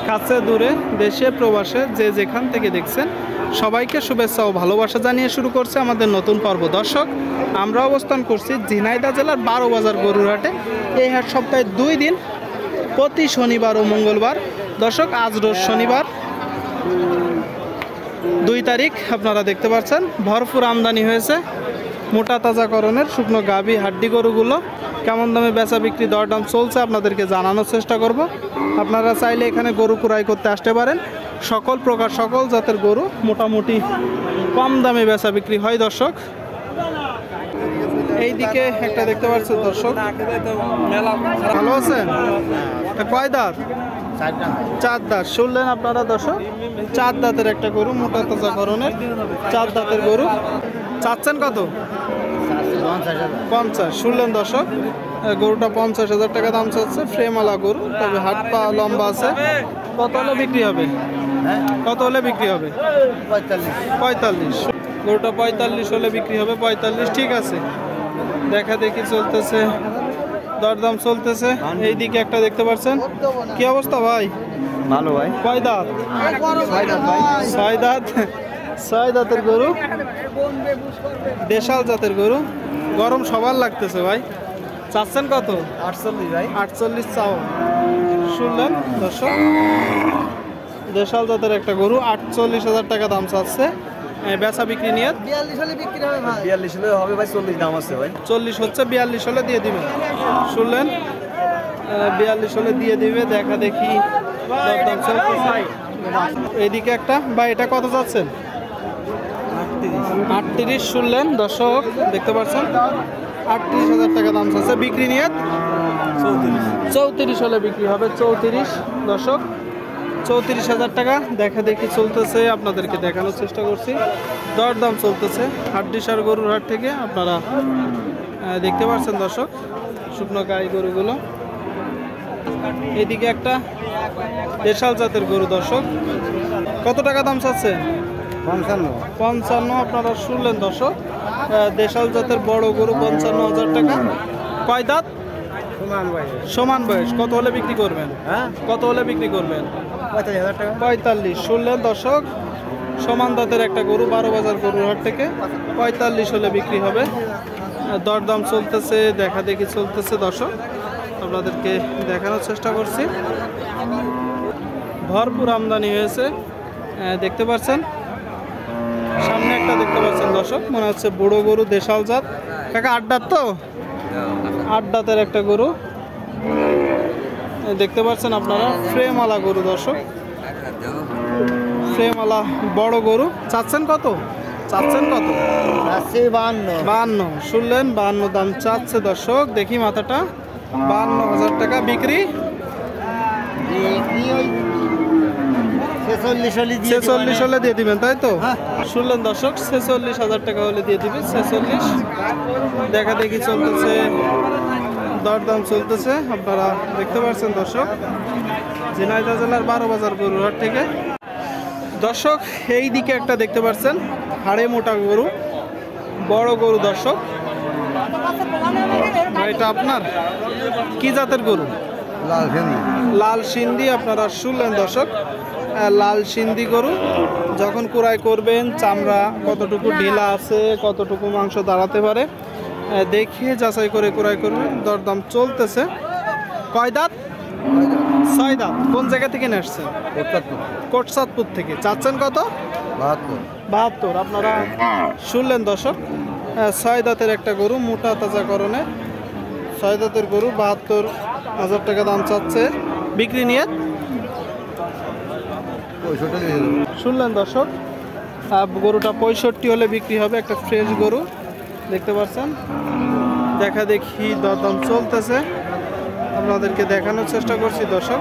কাছে দূরে দেশে প্রবাসে যে যেখান থেকে দেখছেন সবাইকে শুভেচ্ছা ও ভালোবাসা জানিয়ে শুরু করছে আমাদের নতুন পর্ব। দর্শক, আমরা অবস্থান করছি ঝিনাইদহ জেলার 12 বাজার গরুর হাটে। এই হাট সপ্তাহে 2 দিন, প্রতি শনিবার ও মঙ্গলবার। দর্শক, আজ রোজ শনিবার 2 তারিখ। আপনারা দেখতে পাচ্ছেন ভরপুর আমদানি হয়েছে মোটা তাজাকরণের শুকনো গাভী হাড্ডি গরুগুলো। কেমন দামে বেচা বিক্রি দরদাম চলছে আপনাদেরকে জানানোর চেষ্টা করব। আপনারা চাইলে এখানে গরু ক্রয় করতে আসতে পারেন। সকল প্রকার সকল জাতের গরু মোটামুটি কম দামে বেচা বিক্রি হয়। দর্শক, এইদিকে একটা দেখতে পাচ্ছেন দর্শক, ভালো আছেন? কয় দাঁত? 4 দাঁত। শুনলেন আপনারা দর্শক, 4 দাঁতের একটা গরু, মোটা তাজাকরণের 4 দাঁতের গরু। চাচ্ছেন কত? 50। শুনলেন দর্শক, গরুটা 50,000 টাকা দাম চাচ্ছে। ফ্রেমওয়ালা গরু, তবে হাত পা লম্বা আছে। কত হলে বিক্রি হবে? কত হলে বিক্রি হবে? 45। গরুটা 45 হলে বিক্রি হবে। 45, ঠিক আছে। দেখা দেখি চলতেছে, দরদাম চলতেছে। এইদিকে একটা দেখতে পাচ্ছেন, কি অবস্থা ভাই? ভালো ভাই। কয় দাঁত? 6 দাঁত। 6 দাঁতের গরু, দেশাল জাতের গরু। গরম সবার লাগতেছে ভাই। চাচ্ছেন কত? 48 ভাই। 48 চাও। শুনলেন দর্শক, দেশাল জাতের একটা গরু, 48,000 টাকা দাম চাচ্ছে। বেচা বিক্রি নিয়ে 42 হলে বিক্রি হবে ভাই। 42 হলে হবে ভাই। 40 দাম আছে ভাই। 40 হচ্ছে, 42 হলে দিয়ে দিবেন। শুনলেন, 42 হলে দিয়ে দিবে। দেখা দেখি দরদাম চলতেছে। এইদিকে একটা ভাই, এটা কত চাচ্ছেন? 38। শুনলেন দর্শক, দেখতে পাচ্ছেন 38,000 টাকা দাম চাচ্ছে। বিক্রি নিয়ে 34 হলে বিক্রি হবে। 34 দর্শক, 34,000 টাকা দেখা দেখি চলতেছে। আপনাদেরকে দেখানোর চেষ্টা করছি, দরদাম চলতেছে হাড্ডিসার গরুর হাট থেকে। আপনারা দেখতে পাচ্ছেন দর্শক, শুকনো গাই গরুগুলো। এইদিকে একটা দেশাল জাতের গরু। দর্শক, কত টাকা দাম চাচ্ছে? 55। আপনারা শুনলেন দর্শক, দেশাল জাতের বড় গরু 55,000 টাকা। কয় দাঁত? সমান বয়স। কত হলে বিক্রি করবেন? কত হলে বিক্রি করবেন? 45। শুনলেন দর্শক, সমান দাঁতের একটা গরু 12 বাজার গরুর হাট থেকে 45 হলে বিক্রি হবে। দরদাম চলতেছে, দেখা দেখি চলতেছে। দর্শক, আপনাদেরকে দেখানোর চেষ্টা করছি। ভরপুর আমদানি হয়েছে, দেখতে পাচ্ছেন। সামনে একটা দেখতে পাচ্ছেন দর্শক, মনে হচ্ছে বড় গরু, দেশাল জাত। কাকা 8 দাঁত তো? 8 দাঁতের একটা গরু দেখতে পাচ্ছেন আপনারা। ফ্রেমওয়ালা গরু দর্শক, ফ্রেমওয়ালা বড় গরু। চাচ্ছেন কত? চাচ্ছেন কত? 52। শুনলেন, 52 দাম চাচ্ছে দর্শক। দেখি মাথাটা, 52,000 টাকা। বিক্রি 46 হলে দিয়ে দিবেন, তাই তো? শুনলেন দর্শক, 46,000 টাকা হলে দিয়ে দিবে। 46 দেখা দেখি চলতেছে, দরদাম চলতেছে। আপনারা দেখতে পাচ্ছেন দর্শক, ঝিনাইদহ জেলার 12 বাজার গরুর হাট থেকে। দর্শক, এই দিকে একটা দেখতে পাচ্ছেন হাড়ে মোটা গরু, বড় গরু। দর্শক, এটা আপনার কি জাতের গরু? লাল সিন্ধি। আপনারা শুনলেন দর্শক, লাল সিন্ধি গরু। যখন কুড়াই করবেন, চামড়া কতটুকু ঢিলা আছে, কতটুকু মাংস দাঁড়াতে পারে দেখে যাচাই করে কুড়াই করবেন। দরদাম চলতেছে। কয় দাঁত? 6 দাঁত। কোন জায়গা থেকে নিয়ে আসছেন? কোটচাঁদপুর থেকে। চাচ্ছেন কত? 72। আপনারা শুনলেন দর্শক, 6 দাঁতের একটা গরু, মোটা তাজাকরণে 6 দাঁতের গরু, 72,000 টাকা দাম চাচ্ছে। বিক্রি নিয়ে শুনলেন দর্শক, গরুটা 65 হলে বিক্রি হবে। একটা ফ্রেশ গরু দেখতে পাচ্ছেন। দেখা দেখি দরদাম চলতেছে, আপনাদেরকে দেখানোর চেষ্টা করছি দর্শক।